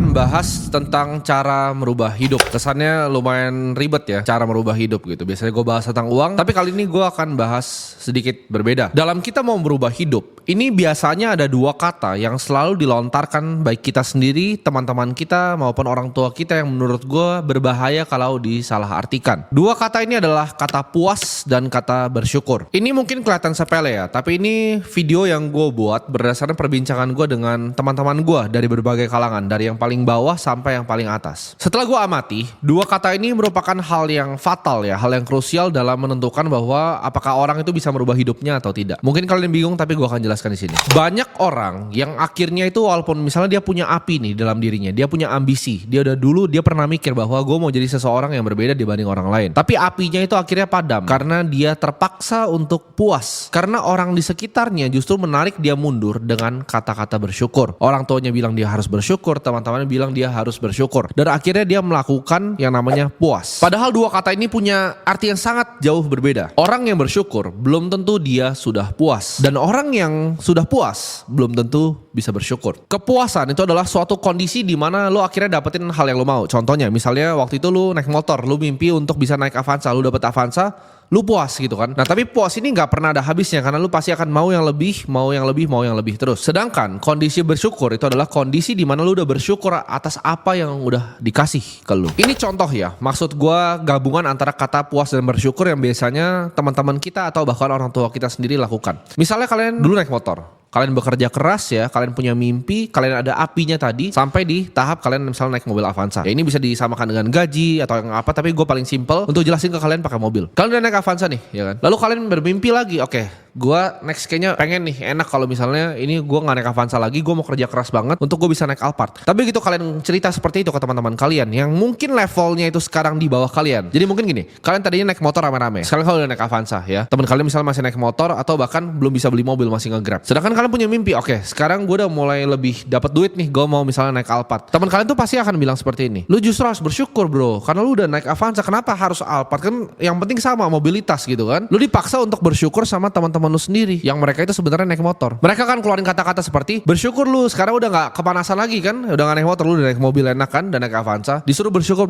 akan bahas tentang cara merubah hidup. Kesannya lumayan ribet ya, cara merubah hidup gitu. Biasanya gue bahas tentang uang, tapi kali ini gue akan bahas sedikit berbeda. Dalam kita mau merubah hidup, ini biasanya ada dua kata yang selalu dilontarkan baik kita sendiri, teman-teman kita, maupun orang tua kita yang menurut gue berbahaya kalau disalahartikan. Dua kata ini adalah kata puas dan kata bersyukur. Ini mungkin kelihatan sepele ya, tapi ini video yang gue buat berdasarkan perbincangan gue dengan teman-teman gue dari berbagai kalangan, dari yang paling bawah sampai yang paling atas. Setelah gue amati, dua kata ini merupakan hal yang fatal ya, hal yang krusial dalam menentukan bahwa apakah orang itu bisa merubah hidupnya atau tidak. Mungkin kalian bingung, tapi gue akan jelaskan di sini. Banyak orang yang akhirnya itu walaupun misalnya dia punya api nih dalam dirinya, dia punya ambisi, dia udah dulu dia pernah mikir bahwa gue mau jadi seseorang yang berbeda dibanding orang lain. Tapi apinya itu akhirnya padam karena dia terpaksa untuk puas. Karena orang di sekitarnya justru menarik dia mundur dengan kata-kata bersyukur. Orang tuanya bilang dia harus bersyukur, teman-temannya bilang dia harus bersyukur. Dan akhirnya dia melakukan yang namanya puas. Padahal dua kata ini punya arti yang sangat jauh berbeda. Orang yang bersyukur belum tentu dia sudah puas. Dan orang yang sudah puas belum tentu bisa bersyukur. Kepuasan itu adalah suatu kondisi di mana lo akhirnya dapetin hal yang lo mau. Contohnya misalnya waktu itu lo naik motor, lo mimpi untuk bisa naik Avanza, lo dapet Avanza, lu puas gitu kan. Nah tapi puas ini gak pernah ada habisnya karena lu pasti akan mau yang lebih, mau yang lebih, mau yang lebih terus. Sedangkan kondisi bersyukur itu adalah kondisi di mana lu udah bersyukur atas apa yang udah dikasih ke lu. Ini contoh ya, maksud gua gabungan antara kata puas dan bersyukur yang biasanya teman-teman kita atau bahkan orang tua kita sendiri lakukan. Misalnya kalian dulu naik motor, kalian bekerja keras ya, kalian punya mimpi, kalian ada apinya tadi, sampai di tahap kalian misalnya naik mobil Avanza. Ya ini bisa disamakan dengan gaji atau yang apa, tapi gue paling simple untuk jelasin ke kalian pakai mobil. Kalian udah naik Avanza nih, ya kan? Lalu kalian bermimpi lagi, oke, gue next kayaknya pengen nih, enak kalau misalnya ini gue gak naik Avanza lagi, gue mau kerja keras banget untuk gue bisa naik Alphard. Tapi gitu kalian cerita seperti itu ke teman-teman kalian, yang mungkin levelnya itu sekarang di bawah kalian. Jadi mungkin gini, kalian tadinya naik motor rame-rame, sekarang kalian udah naik Avanza ya. Teman kalian misalnya masih naik motor atau bahkan belum bisa beli mobil, masih nge-grab. Sedangkan kalian punya mimpi, oke, sekarang gue udah mulai lebih dapat duit nih, gue mau misalnya naik Alphard. Teman kalian tuh pasti akan bilang seperti ini, lu justru harus bersyukur bro, karena lu udah naik Avanza, kenapa harus Alphard? Kan yang penting sama mobilitas gitu kan. Lu dipaksa untuk bersyukur sama teman-teman lu sendiri, yang mereka itu sebenarnya naik motor. Mereka kan keluarin kata-kata seperti, bersyukur lu sekarang udah gak kepanasan lagi kan, udah gak naik motor, lu udah naik mobil enak kan, dan naik Avanza. Disuruh bersyukur,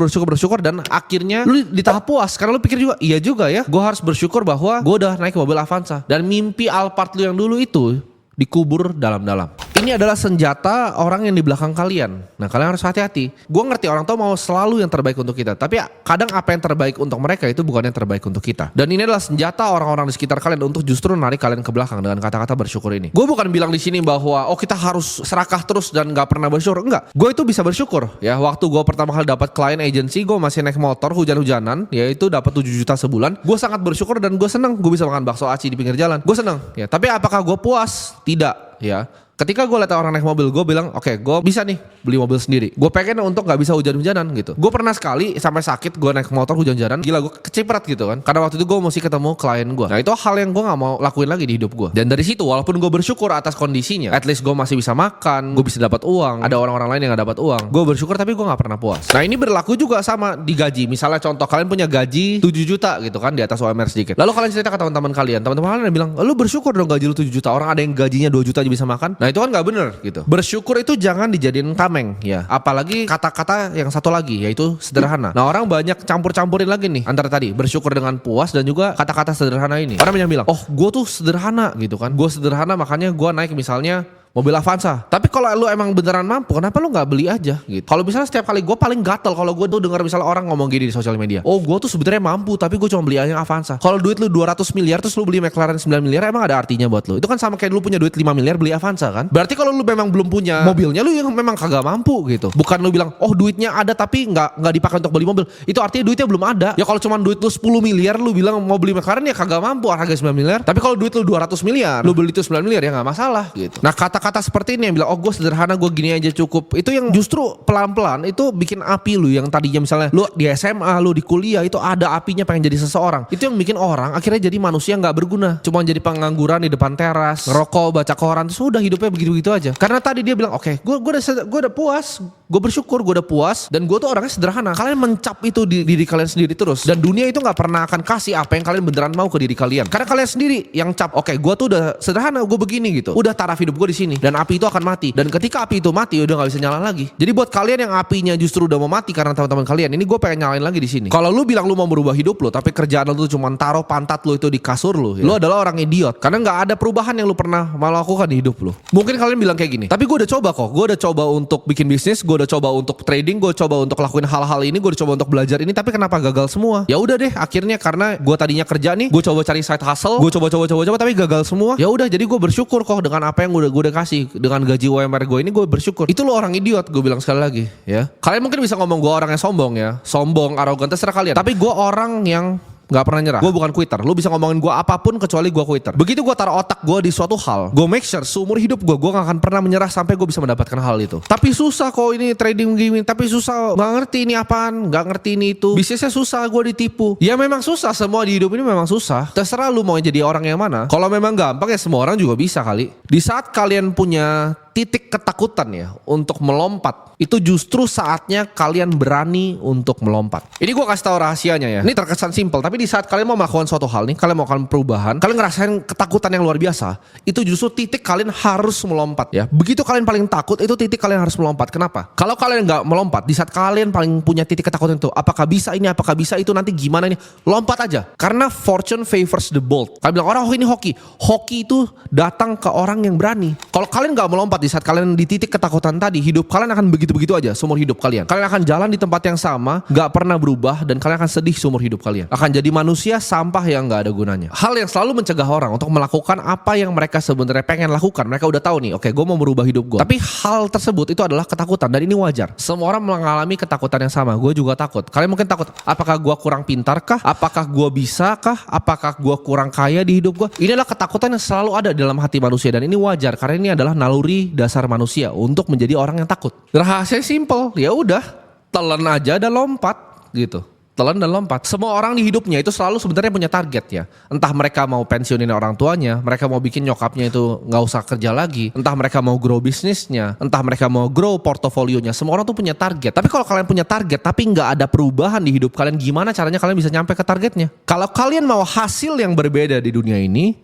dan akhirnya lu di tahap puas, karena lu pikir juga, iya juga ya, gue harus bersyukur bahwa gue udah naik mobil Avanza. Dan mimpi Alphard lu yang dulu itu dikubur dalam-dalam. Ini adalah senjata orang yang di belakang kalian. Nah kalian harus hati-hati. Gue ngerti orang tua mau selalu yang terbaik untuk kita, tapi kadang apa yang terbaik untuk mereka itu bukan yang terbaik untuk kita. Dan ini adalah senjata orang-orang di sekitar kalian untuk justru narik kalian ke belakang dengan kata-kata bersyukur ini. Gue bukan bilang di sini bahwa oh kita harus serakah terus dan gak pernah bersyukur. Enggak. Gue itu bisa bersyukur. Ya waktu gue pertama kali dapat klien agency, gue masih naik motor hujan-hujanan, yaitu dapat 7 juta sebulan. Gue sangat bersyukur dan gue seneng. Gue bisa makan bakso aci di pinggir jalan. Gue seneng. Ya tapi apakah gue puas? Tidak. Ya. Ketika gue lihat orang naik mobil, gue bilang oke, gue bisa nih beli mobil sendiri. Gue pengen untuk gak bisa hujan-hujanan gitu. Gue pernah sekali sampai sakit, gue naik motor hujan-hujanan, gila gue keciprat gitu kan. Karena waktu itu gue mesti ketemu klien gue. Nah itu hal yang gue gak mau lakuin lagi di hidup gue. Dan dari situ walaupun gue bersyukur atas kondisinya, at least gue masih bisa makan, gue bisa dapat uang, ada orang-orang lain yang gak dapat uang. Gue bersyukur tapi gue gak pernah puas. Nah ini berlaku juga sama di gaji. Misalnya contoh kalian punya gaji 7 juta gitu kan, di atas UMR sedikit. Lalu kalian cerita ke teman-teman kalian yang bilang, lu bersyukur dong gaji lu 7 juta, orang ada yang gajinya 2 juta aja bisa makan. Nah itu kan gak bener gitu. Bersyukur itu jangan dijadiin tameng ya. Apalagi kata-kata yang satu lagi yaitu sederhana. Nah orang banyak campur-campurin lagi nih antara tadi bersyukur dengan puas dan juga kata-kata sederhana ini. Orang banyak bilang, oh gue tuh sederhana gitu kan. Gue sederhana makanya gue naik misalnya mobil Avanza. Tapi kalau lu emang beneran mampu, kenapa lu gak beli aja gitu? Kalau misalnya setiap kali gue paling gatel kalau gue tuh dengar misalnya orang ngomong gini di sosial media. Oh gue tuh sebenarnya mampu tapi gue cuma beli aja Avanza. Kalau duit lu 200 miliar terus lu beli McLaren 9 miliar emang ada artinya buat lu? Itu kan sama kayak lu punya duit 5 miliar beli Avanza kan? Berarti kalau lu memang belum punya mobilnya, lu yang memang kagak mampu gitu. Bukan lu bilang, oh duitnya ada tapi gak dipakai untuk beli mobil. Itu artinya duitnya belum ada. Ya kalau cuma duit lu 10 miliar lu bilang mau beli McLaren ya kagak mampu harga 9 miliar. Tapi kalau duit lu 200 miliar, lu beli itu 9 miliar ya gak masalah gitu. Nah kata-kata seperti ini yang bilang, oh gue sederhana, gue gini aja cukup, itu yang justru pelan-pelan itu bikin api lu yang tadinya misalnya lu di SMA, lu di kuliah itu ada apinya pengen jadi seseorang. Itu yang bikin orang akhirnya jadi manusia gak berguna, cuma jadi pengangguran di depan teras, ngerokok, baca koran, terus udah hidupnya begitu-begitu aja. Karena tadi dia bilang oke, gue udah puas, Gue bersyukur, gue udah puas, dan gue tuh orangnya sederhana. Kalian mencap itu di diri kalian sendiri terus, dan dunia itu gak pernah akan kasih apa yang kalian beneran mau ke diri kalian. Karena kalian sendiri yang cap, oke, gue tuh udah sederhana, gue begini gitu. Udah taraf hidup gue di sini, dan api itu akan mati. Dan ketika api itu mati, udah gak bisa nyala lagi. Jadi buat kalian yang apinya justru udah mau mati karena teman-teman kalian, ini gue pengen nyalain lagi di sini. Kalau lu bilang lu mau merubah hidup lu, tapi kerjaan lu tuh cuma taruh pantat lu itu di kasur lu, ya. Lu adalah orang idiot. Karena gak ada perubahan yang lu pernah mau lakukan di hidup lu. Mungkin kalian bilang kayak gini, tapi gue udah coba kok. Gue udah coba untuk bikin bisnis, gue udah coba untuk trading, gue coba untuk lakuin hal-hal ini, gue udah coba untuk belajar ini, tapi kenapa gagal semua? Ya udah deh, akhirnya karena gue tadinya kerja nih, gue coba cari side hustle, gue coba tapi gagal semua. Ya udah, jadi gue bersyukur kok dengan apa yang gue udah kasih, dengan gaji UMR gue ini gue bersyukur. Itu lo orang idiot, gue bilang sekali lagi, ya. Kalian mungkin bisa ngomong gue orang yang sombong ya, sombong, arogan, terserah kalian. Tapi gue orang yang gak pernah nyerah. Gue bukan quitter. Lu bisa ngomongin gue apapun kecuali gue quitter. Begitu gue taruh otak gue di suatu hal, gue make sure seumur hidup gue gak akan pernah menyerah sampai gue bisa mendapatkan hal itu. Tapi susah kok ini trading gini, tapi susah, gak ngerti ini apaan, gak ngerti ini itu. Bisnisnya susah, gue ditipu. Ya memang susah, semua di hidup ini memang susah. Terserah lu mau jadi orang yang mana. Kalau memang gampang ya semua orang juga bisa kali. Di saat kalian punya titik ketakutan ya untuk melompat, itu justru saatnya kalian berani untuk melompat. Ini gue kasih tahu rahasianya ya. Ini terkesan simpel, tapi di saat kalian mau melakukan suatu hal nih, kalian mau melakukan perubahan, kalian ngerasain ketakutan yang luar biasa, itu justru titik kalian harus melompat ya. Begitu kalian paling takut, itu titik kalian harus melompat. Kenapa? Kalau kalian nggak melompat, di saat kalian paling punya titik ketakutan itu, apakah bisa ini, apakah bisa itu, nanti gimana ini, lompat aja. Karena fortune favors the bold. Kalian bilang orang ini hoki. Hoki itu datang ke orang yang berani. Kalau kalian nggak melompat di saat kalian di titik ketakutan tadi, hidup kalian akan begitu-begitu aja seumur hidup kalian. Kalian akan jalan di tempat yang sama, gak pernah berubah, dan kalian akan sedih seumur hidup kalian. Akan jadi manusia sampah yang gak ada gunanya. Hal yang selalu mencegah orang untuk melakukan apa yang mereka sebenarnya pengen lakukan. Mereka udah tahu nih, oke, gue mau merubah hidup gue. Tapi hal tersebut itu adalah ketakutan, dan ini wajar. Semua orang mengalami ketakutan yang sama. Gue juga takut. Kalian mungkin takut, apakah gue kurang pintar kah? Apakah gue bisa kah? Apakah gue kurang kaya di hidup gue? Ini adalah ketakutan yang selalu ada dalam hati manusia, dan ini wajar karena ini adalah naluri dasar manusia untuk menjadi orang yang takut. Rahasia simple, ya udah, telan aja dan lompat gitu. Telan dan lompat. Semua orang di hidupnya itu selalu sebenarnya punya target ya. Entah mereka mau pensiunin orang tuanya, mereka mau bikin nyokapnya itu nggak usah kerja lagi, entah mereka mau grow bisnisnya, entah mereka mau grow portofolionya. Semua orang tuh punya target. Tapi kalau kalian punya target tapi nggak ada perubahan di hidup kalian, gimana caranya kalian bisa nyampe ke targetnya? Kalau kalian mau hasil yang berbeda di dunia ini,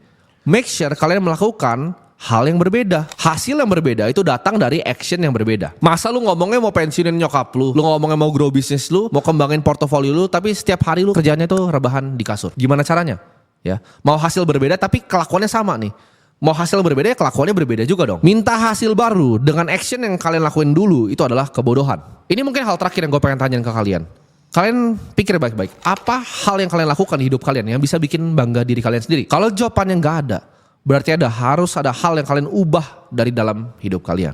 make sure kalian melakukan hal yang berbeda. Hasil yang berbeda itu datang dari action yang berbeda. Masa lu ngomongnya mau pensiunin nyokap lu ngomongnya mau grow bisnis lu, mau kembangin portofolio lu, tapi setiap hari lu kerjanya tuh rebahan di kasur. Gimana caranya? Ya, mau hasil berbeda tapi kelakuannya sama nih. Mau hasil berbeda ya kelakuannya berbeda juga dong. Minta hasil baru dengan action yang kalian lakuin dulu, itu adalah kebodohan. Ini mungkin hal terakhir yang gue pengen tanyain ke kalian. Kalian pikir baik-baik, apa hal yang kalian lakukan di hidup kalian yang bisa bikin bangga diri kalian sendiri? Kalau jawabannya nggak ada, berarti harus ada hal yang kalian ubah dari dalam hidup kalian.